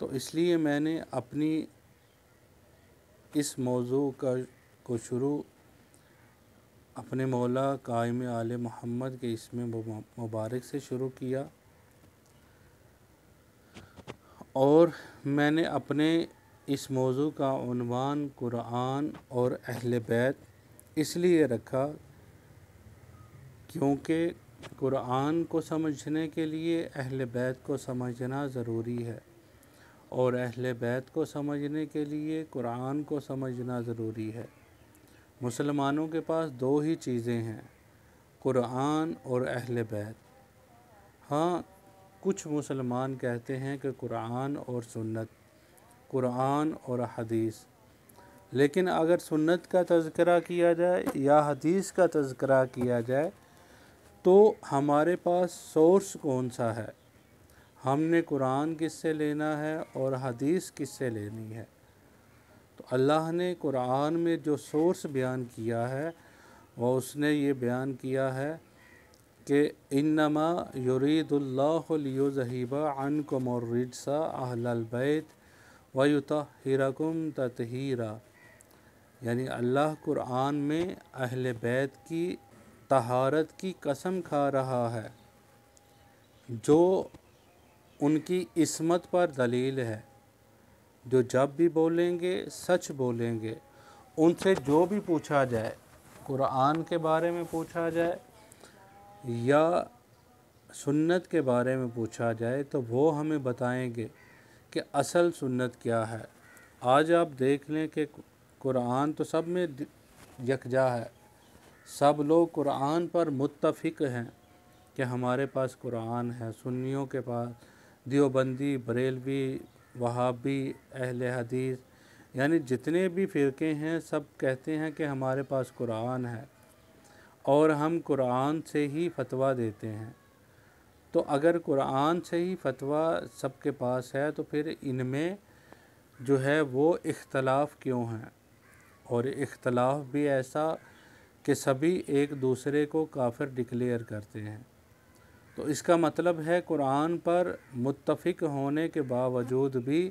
تو اس لیے میں نے اپنی اس موضوع کو شروع اپنے مولا قائم آل محمد کے اسم مبارک سے شروع کیا، اور میں نے اپنے اس موضوع کا عنوان قرآن اور اہل بیت اس لیے رکھا کیونکہ قرآن کو سمجھنے کے لیے اہل بیت کو سمجھنا ضروری ہے، اور اہل بیت کو سمجھنے کے لیے قرآن کو سمجھنا ضروری ہے۔ مسلمانوں کے پاس دو ہی چیزیں ہیں، قرآن اور اہل بیت۔ ہاں، کچھ مسلمان کہتے ہیں کہ قرآن اور سنت، قرآن اور حدیث، لیکن اگر سنت کا تذکرہ کیا جائے یا حدیث کا تذکرہ کیا جائے تو ہمارے پاس سورس کون سا ہے؟ ہم نے قرآن کس سے لینا ہے اور حدیث کس سے لینی ہے؟ تو اللہ نے قرآن میں جو سورس بیان کیا ہے وہ اس نے یہ بیان کیا ہے کہ انما یرید اللہ لیذہب عنکم الرجس اہل البیت ویطہرکم تطہیرا، یعنی اللہ قرآن میں اہل بیت کی طہارت کی قسم کھا رہا ہے، جو ان کی عصمت پر دلیل ہے، جو جب بھی بولیں گے سچ بولیں گے۔ ان سے جو بھی پوچھا جائے، قرآن کے بارے میں پوچھا جائے یا سنت کے بارے میں پوچھا جائے تو وہ ہمیں بتائیں گے کہ اصل سنت کیا ہے۔ آج آپ دیکھ لیں کہ قرآن تو سب میں یکجا ہے، سب لوگ قرآن پر متفق ہیں کہ ہمارے پاس قرآن ہے۔ سنیوں کے پاس، دیوبندی، بریلوی، وہابی، اہل حدیث، یعنی جتنے بھی فرقے ہیں سب کہتے ہیں کہ ہمارے پاس قرآن ہے اور ہم قرآن سے ہی فتویٰ دیتے ہیں۔ تو اگر قرآن سے ہی فتویٰ سب کے پاس ہے تو پھر ان میں جو ہے وہ اختلاف کیوں ہیں؟ اور اختلاف بھی ایسا کہ سبھی ایک دوسرے کو کافر ڈکلیئر کرتے ہیں۔ تو اس کا مطلب ہے قرآن پر متفق ہونے کے باوجود بھی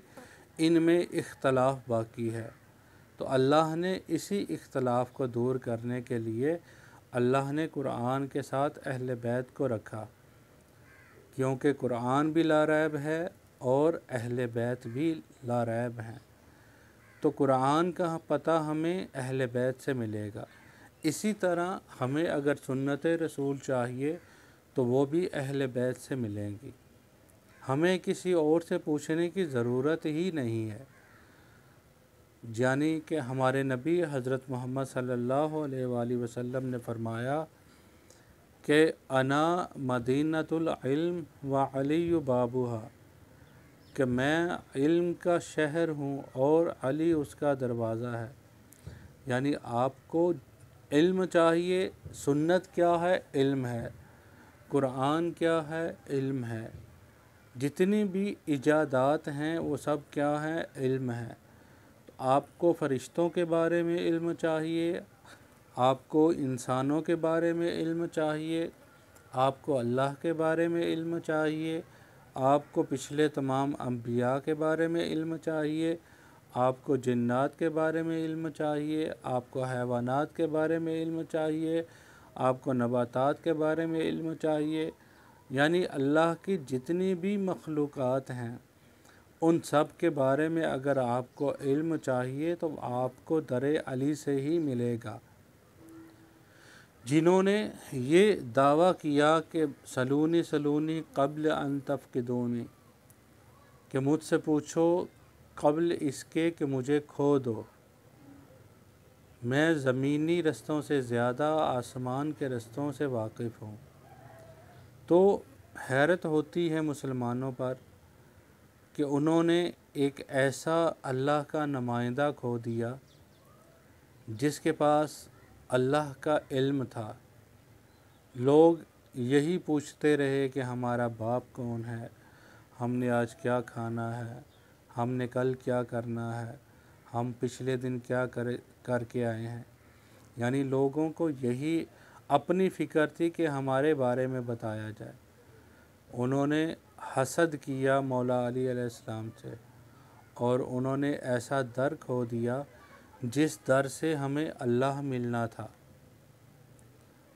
ان میں اختلاف باقی ہے۔ تو اللہ نے اسی اختلاف کو دور کرنے کے لیے اللہ نے قرآن کے ساتھ اہل بیت کو رکھا، کیونکہ قرآن بھی لا ریب ہے اور اہل بیت بھی لا ریب ہیں۔ تو قرآن کا پتہ ہمیں اہل بیت سے ملے گا، اسی طرح ہمیں اگر سنت رسول چاہیے تو وہ بھی اہل بیت سے ملیں گی۔ ہمیں کسی اور سے پوچھنے کی ضرورت ہی نہیں ہے، یعنی کہ ہمارے نبی حضرت محمد صلی اللہ علیہ وآلہ وسلم نے فرمایا کہ انا مدینۃ العلم وعلی بابھا، کہ میں علم کا شہر ہوں اور علی اس کا دروازہ ہے۔ یعنی آپ کو علم چاہیے، سنت کیا ہے؟ علم ہے۔ قرآن کیا ہے؟ علم ہے۔ جتنی بھی ایجادات ہیں وہ سب کیا ہیں؟ علم ہے۔ تو آپ کو فرشتوں کے بارے میں علم چاہیے، آپ کو انسانوں کے بارے میں علم چاہیے، آپ کو اللہ کے بارے میں علم چاہیے، آپ کو پچھلے تمام انبیاء کے بارے میں علم چاہیے، آپ کو جنات کے بارے میں علم چاہیے، آپ کو حیوانات کے بارے میں علم چاہیے، آپ کو نباتات کے بارے میں علم چاہیے، یعنی اللہ کی جتنی بھی مخلوقات ہیں ان سب کے بارے میں اگر آپ کو علم چاہیے تو آپ کو در علی سے ہی ملے گا۔ جنہوں نے یہ دعویٰ کیا کہ سلونی سلونی قبل ان تفقدونی، کہ مجھ سے پوچھو قبل اس کے کہ مجھے کھو دو، میں زمینی رستوں سے زیادہ آسمان کے رستوں سے واقف ہوں، تو حیرت ہوتی ہے مسلمانوں پر کہ انہوں نے ایک ایسا اللہ کا نمائندہ کھو دیا جس کے پاس اللہ کا علم تھا۔ لوگ یہی پوچھتے رہے کہ ہمارا باپ کون ہے، ہم نے آج کیا کھانا ہے، ہم نے کل کیا کرنا ہے، ہم پچھلے دن کیا کر کے آئے ہیں۔ یعنی لوگوں کو یہی اپنی فکر تھی کہ ہمارے بارے میں بتایا جائے۔ انہوں نے حسد کیا مولا علی علیہ السلام سے، اور انہوں نے ایسا در کھو دیا جس در سے ہمیں اللہ ملنا تھا۔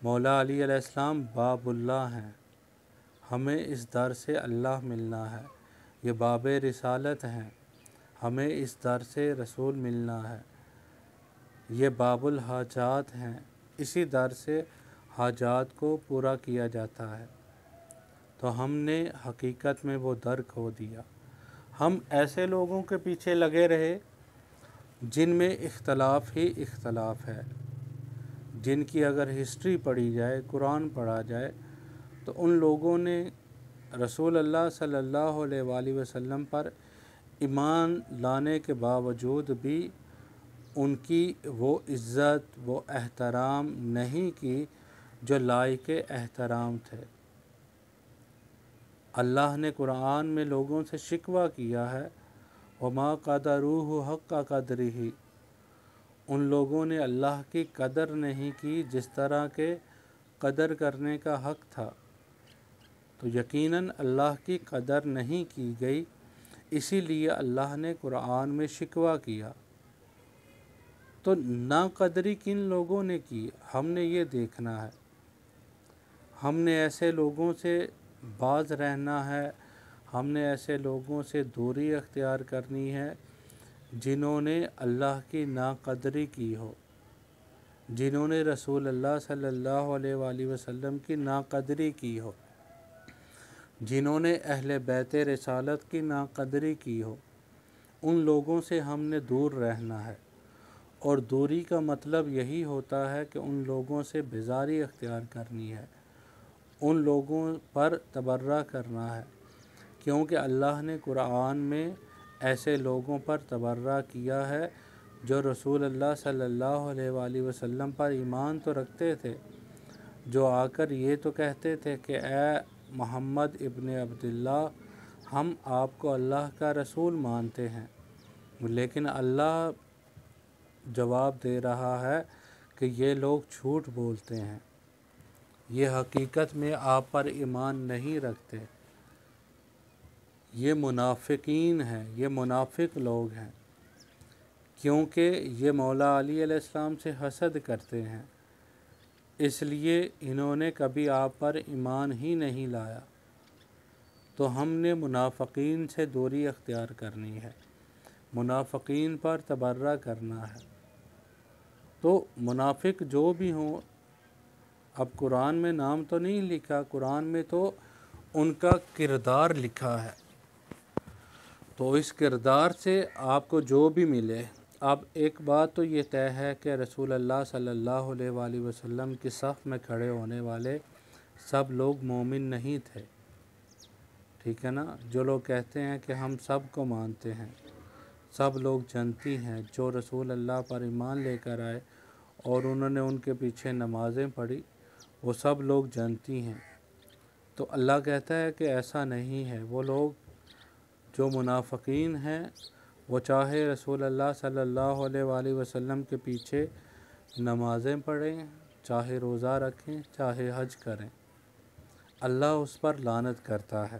مولا علی علیہ السلام باب اللہ ہیں، ہمیں اس در سے اللہ ملنا ہے۔ یہ باب رسالت ہیں، ہمیں اس در سے رسول ملنا ہے۔ یہ باب الحاجات ہیں، اسی در سے حاجات کو پورا کیا جاتا ہے۔ تو ہم نے حقیقت میں وہ در کھو دیا۔ ہم ایسے لوگوں کے پیچھے لگے رہے جن میں اختلاف ہی اختلاف ہے، جن کی اگر ہسٹری پڑھی جائے، قرآن پڑھا جائے، تو ان لوگوں نے رسول اللہ صلی اللہ علیہ وآلہ وسلم پر ایمان لانے کے باوجود بھی ان کی وہ عزت، وہ احترام نہیں کی جو لائق احترام تھے۔ اللہ نے قرآن میں لوگوں سے شکوہ کیا ہے، وَمَا قَدَرُوهُ حَقَّ قَدْرِهِ، ان لوگوں نے اللہ کی قدر نہیں کی جس طرح کے قدر کرنے کا حق تھا۔ تو یقیناً اللہ کی قدر نہیں کی گئی، اسی لیے اللہ نے قرآن میں شکوہ کیا۔ تو ناقدری کن لوگوں نے کی، ہم نے یہ دیکھنا ہے۔ ہم نے ایسے لوگوں سے باز رہنا ہے، ہم نے ایسے لوگوں سے دوری اختیار کرنی ہے جنہوں نے اللہ کی ناقدری کی ہو، جنہوں نے رسول اللہ صلی اللہ علیہ وآلہ وسلم کی ناقدری کی ہو، جنہوں نے اہل بیت رسالت کی ناقدری کی ہو۔ ان لوگوں سے ہم نے دور رہنا ہے، اور دوری کا مطلب یہی ہوتا ہے کہ ان لوگوں سے بیزاری اختیار کرنی ہے، ان لوگوں پر تبرہ کرنا ہے، کیونکہ اللہ نے قرآن میں ایسے لوگوں پر تبرہ کیا ہے جو رسول اللہ صلی اللہ علیہ وآلہ وسلم پر ایمان تو رکھتے تھے، جو آ کر یہ تو کہتے تھے کہ اے محمد ابن عبداللہ، ہم آپ کو اللہ کا رسول مانتے ہیں، لیکن اللہ جواب دے رہا ہے کہ یہ لوگ جھوٹ بولتے ہیں، یہ حقیقت میں آپ پر ایمان نہیں رکھتے، یہ منافقین ہیں، یہ منافق لوگ ہیں، کیونکہ یہ مولا علی علیہ السلام سے حسد کرتے ہیں، اس لیے انہوں نے کبھی آپ پر ایمان ہی نہیں لایا۔ تو ہم نے منافقین سے دوری اختیار کرنی ہے، منافقین پر تبرہ کرنا ہے۔ تو منافق جو بھی ہوں، اب قرآن میں نام تو نہیں لکھا، قرآن میں تو ان کا کردار لکھا ہے، تو اس کردار سے آپ کو جو بھی ملے۔ اب ایک بات تو یہ طے ہے کہ رسول اللہ صلی اللہ علیہ وآلہ وسلم کی صف میں کھڑے ہونے والے سب لوگ مومن نہیں تھے، ٹھیک ہے نا؟ جو لوگ کہتے ہیں کہ ہم سب کو مانتے ہیں، سب لوگ جنتی ہیں، جو رسول اللہ پر ایمان لے کر آئے اور انہوں نے ان کے پیچھے نمازیں پڑھی، وہ سب لوگ جنتی ہیں۔ تو اللہ کہتا ہے کہ ایسا نہیں ہے، وہ لوگ جو منافقین ہیں وہ چاہے رسول اللہ صلی اللہ علیہ وآلہ وسلم کے پیچھے نمازیں پڑھیں، چاہے روزہ رکھیں، چاہے حج کریں، اللہ اس پر لعنت کرتا ہے۔